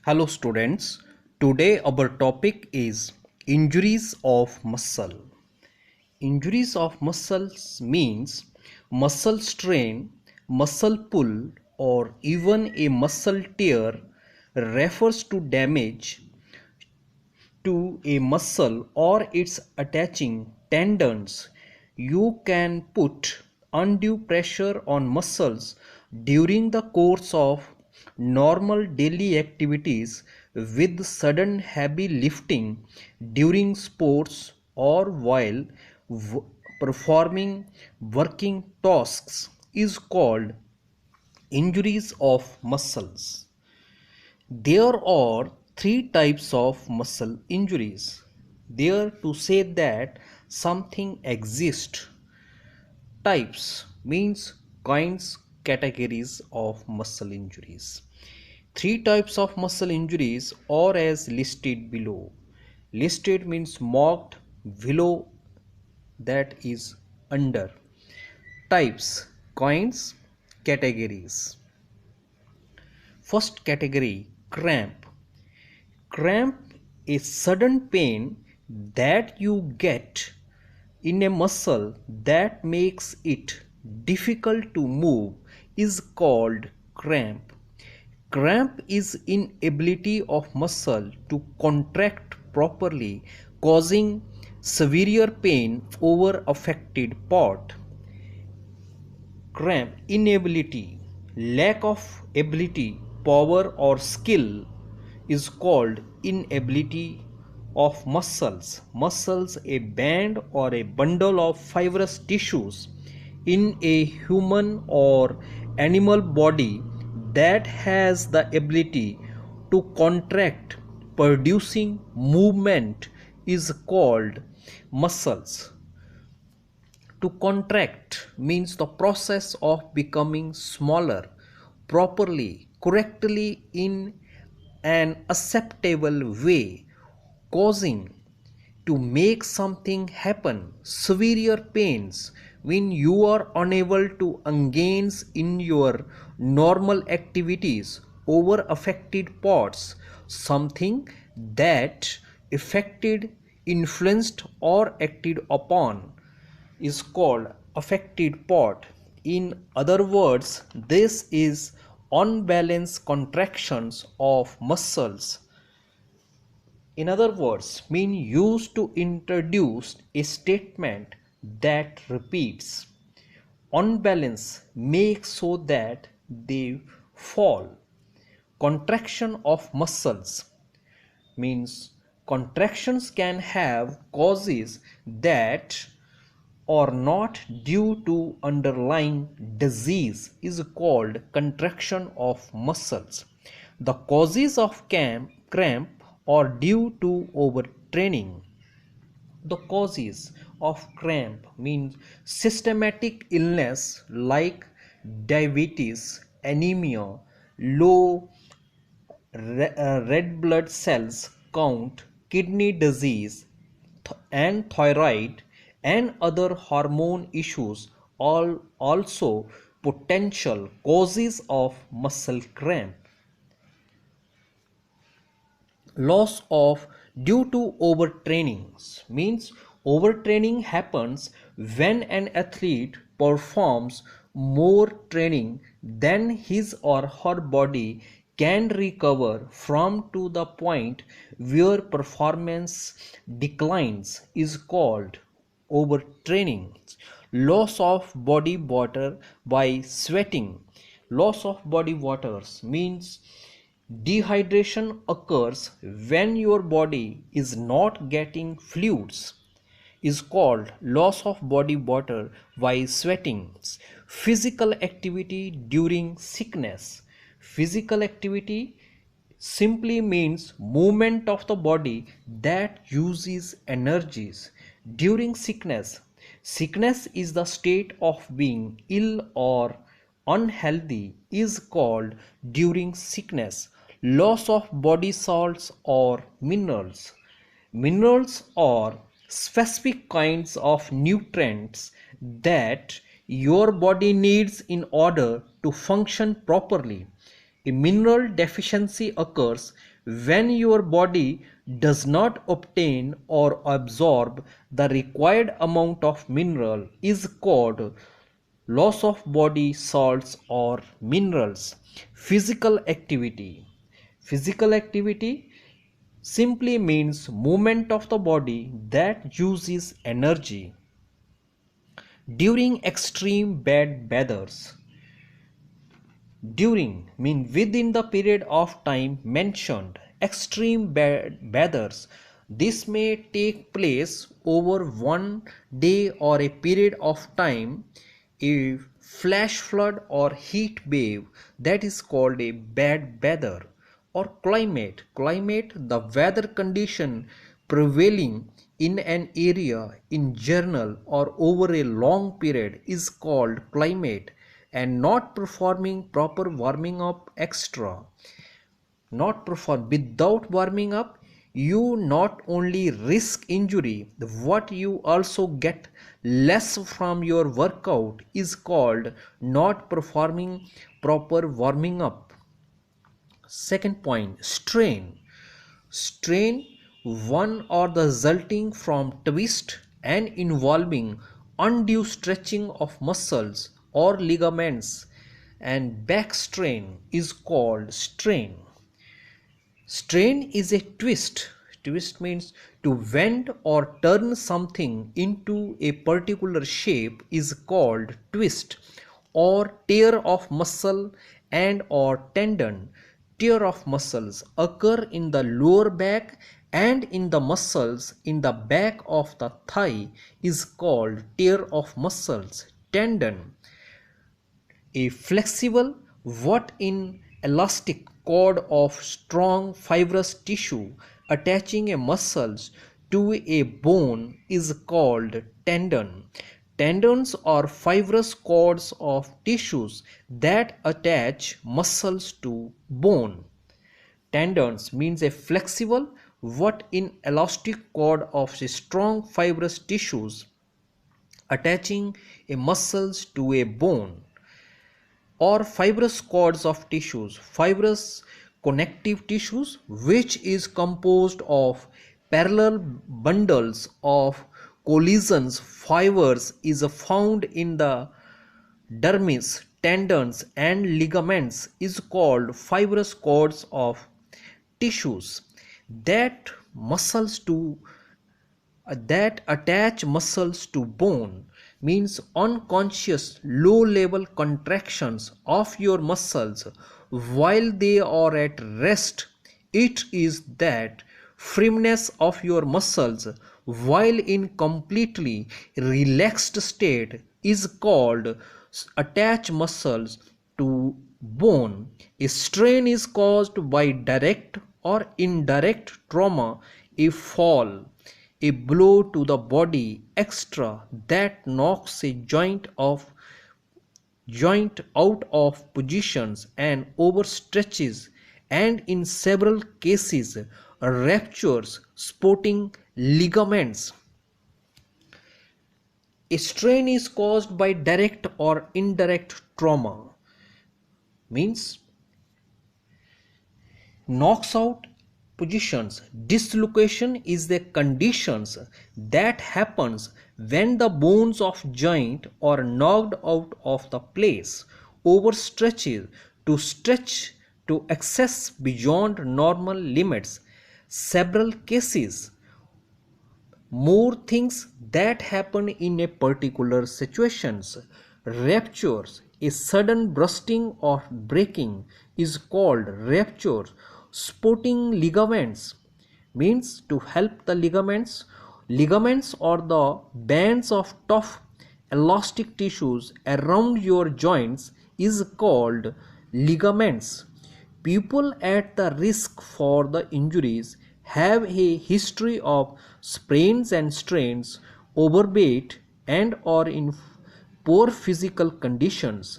Hello students, today our topic is injuries of muscle. Injuries of muscles means muscle strain, muscle pull or even a muscle tear refers to damage to a muscle or its attaching tendons. You can put undue pressure on muscles during the course of normal daily activities with sudden heavy lifting during sports or while performing working tasks is called injuries of muscles. There are three types of muscle injuries. There to say that something exists. Types means kinds, categories of muscle injuries. Three types of muscle injuries are as listed below. Listed means marked, below that is under. Types, kinds, categories. First category, cramp. Cramp is sudden pain that you get in a muscle that makes it difficult to move is called cramp. Cramp is inability of muscle to contract properly, causing severe pain over affected part. Cramp, inability, lack of ability, power or skill is called inability of muscles. Muscles, a band or a bundle of fibrous tissues in a human or animal body that has the ability to contract producing movement is called muscles. To contract means the process of becoming smaller properly, correctly in an acceptable way, causing to make something happen. Severe pains when you are unable to engage in your normal activities over affected parts, something that affected, influenced, or acted upon is called affected part. In other words, this is unbalanced contractions of muscles. In other words, mean used to introduce a statement that repeats. Unbalance makes so that they fall. Contraction of muscles means contractions can have causes that or not due to underlying disease is called contraction of muscles. The causes of cramp are due to overtraining. The causes of cramp means systematic illness like diabetes, anemia, low red blood cells count, kidney disease, and thyroid and other hormone issues all also potential causes of muscle cramp. Loss of due to overtraining means overtraining happens when an athlete performs more training than his or her body can recover from to the point where performance declines is called overtraining. Loss of body water by sweating. Loss of body waters means dehydration occurs when your body is not getting fluids is called loss of body water by sweating. Physical activity during sickness. Physical activity simply means movement of the body that uses energies during sickness. Sickness is the state of being ill or unhealthy is called during sickness. Loss of body salts or minerals. Minerals are specific kinds of nutrients that your body needs in order to function properly. A mineral deficiency occurs when your body does not obtain or absorb the required amount of mineral is called loss of body salts or minerals. Physical activity. Physical activity simply means movement of the body that uses energy. During extreme bad weathers, during mean within the period of time mentioned, extreme bad weathers, this may take place over one day or a period of time. A flash flood or heat wave, that is called a bad weather. Or climate, the weather condition prevailing in an area in general or over a long period is called climate. And not performing proper warming up extra, not perform without warming up, you not only risk injury, what you also get less from your workout is called not performing proper warming up. Second point, strain, one or the resulting from twist and involving undue stretching of muscles or ligaments, and back strain is called strain. Strain is a twist. Twist means to bend or turn something into a particular shape is called twist. Or tear of muscle and or tendon. Tear of muscles occur in the lower back and in the muscles in the back of the thigh is called tear of muscles. Tendon, a flexible, what in elastic cord of strong fibrous tissue attaching a muscles to a bone is called tendon. Tendons are fibrous cords of tissues that attach muscles to bone. Tendons means a flexible, what in elastic cord of strong fibrous tissues attaching a muscles to a bone. Or fibrous cords of tissues, fibrous connective tissues, which is composed of parallel bundles of collagen fibers, is found in the dermis. Tendons and ligaments is called fibrous cords of tissues that muscles to that attach muscles to bone, means unconscious low level contractions of your muscles while they are at rest. It is that firmness of your muscles while in completely relaxed state is called attach muscles to bone. A strain is caused by direct or indirect trauma, a fall, a blow to the body extra that knocks a joint out of positions and overstretches, and in several cases ruptures sporting ligaments. A strain is caused by direct or indirect trauma, means knocks out positions. Dislocation is the conditions that happens when the bones of joint are knocked out of the place, overstretches to stretch to excess beyond normal limits. Several cases, more things that happen in a particular situations. Ruptures, a sudden bursting or breaking is called rupture. Sporting ligaments means to help the ligaments. Ligaments are the bands of tough elastic tissues around your joints is called ligaments. People at the risk for the injuries have a history of sprains and strains, overweight and or in poor physical conditions.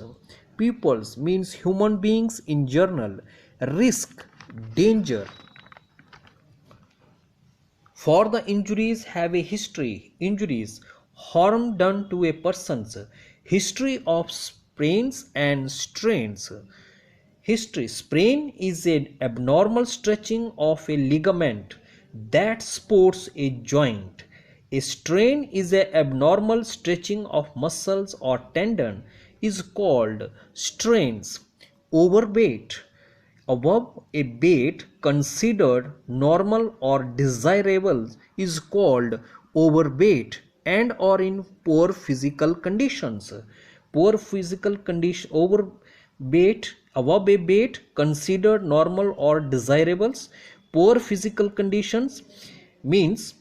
Peoples means human beings in general. Risk, danger for the injuries have a history. Injuries, harm done to a person's history of sprains and strains. History. Sprain is an abnormal stretching of a ligament that supports a joint. A strain is an abnormal stretching of muscles or tendon is called strains. Overweight. Above a weight considered normal or desirable is called overweight and or in poor physical conditions. Poor physical condition overweight above a weight considered normal or desirables. Poor physical conditions means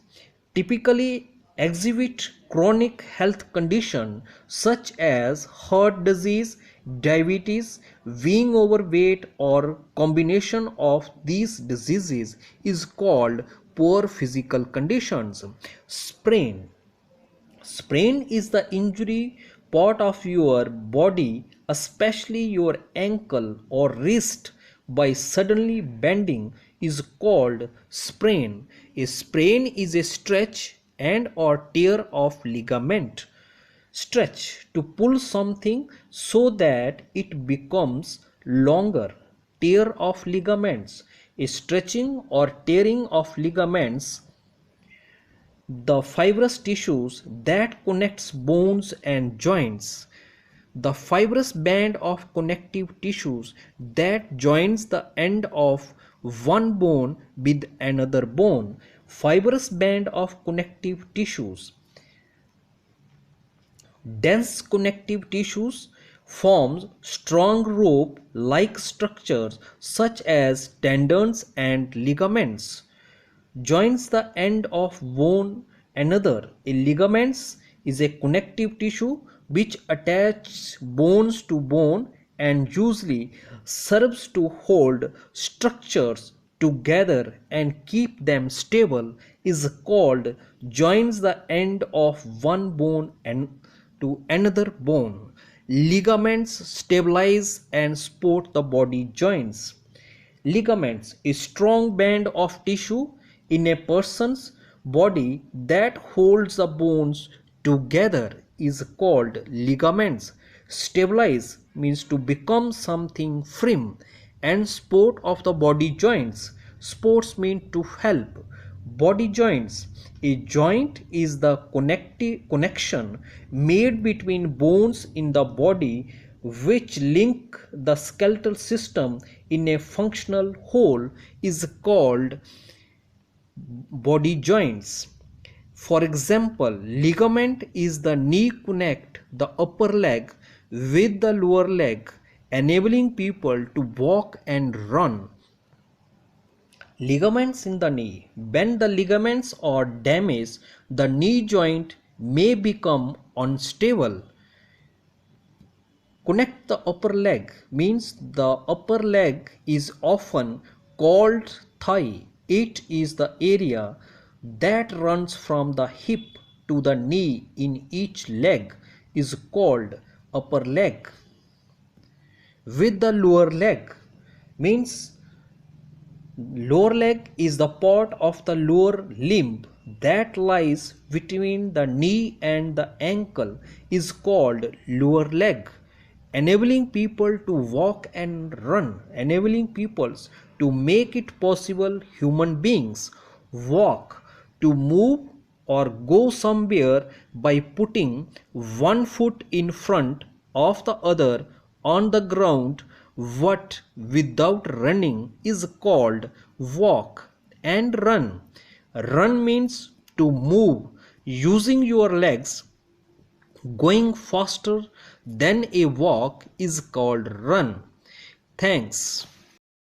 typically exhibit chronic health condition such as heart disease, diabetes, being overweight or combination of these diseases is called poor physical conditions. Sprain. Sprain is the injury part of your body, especially your ankle or wrist, by suddenly bending is called sprain. A sprain is a stretch and or tear of ligament. Stretch to pull something so that it becomes longer. Tear of ligaments. A stretching or tearing of ligaments, the fibrous tissues that connects bones and joints. The fibrous band of connective tissues that joins the end of one bone with another bone. Fibrous band of connective tissues. Dense connective tissues forms strong rope-like structures such as tendons and ligaments. Joins the end of bone another. A ligaments is a connective tissue which attaches bones to bone and usually serves to hold structures together and keep them stable is called joins the end of one bone and to another bone. Ligaments stabilize and support the body joints. Ligaments, a strong band of tissue in a person's body that holds the bones together is called ligaments. Stabilize means to become something firm and support of the body joints. Sports mean to help. Body joints. A joint is the connection made between bones in the body which link the skeletal system in a functional whole is called body joints. For example, ligament is the knee connect the upper leg with the lower leg, enabling people to walk and run. Ligaments in the knee. When the ligaments are damaged, the knee joint may become unstable. Connect the upper leg means the upper leg is often called thigh. It is the area that runs from the hip to the knee in each leg is called upper leg. With the lower leg means lower leg is the part of the lower limb that lies between the knee and the ankle is called lower leg, enabling people to walk and run, enabling peoples to make it possible human beings walk, to move or go somewhere by putting one foot in front of the other on the ground. What without running is called walk and run. Run means to move using your legs. Going faster than a walk is called run. Thanks.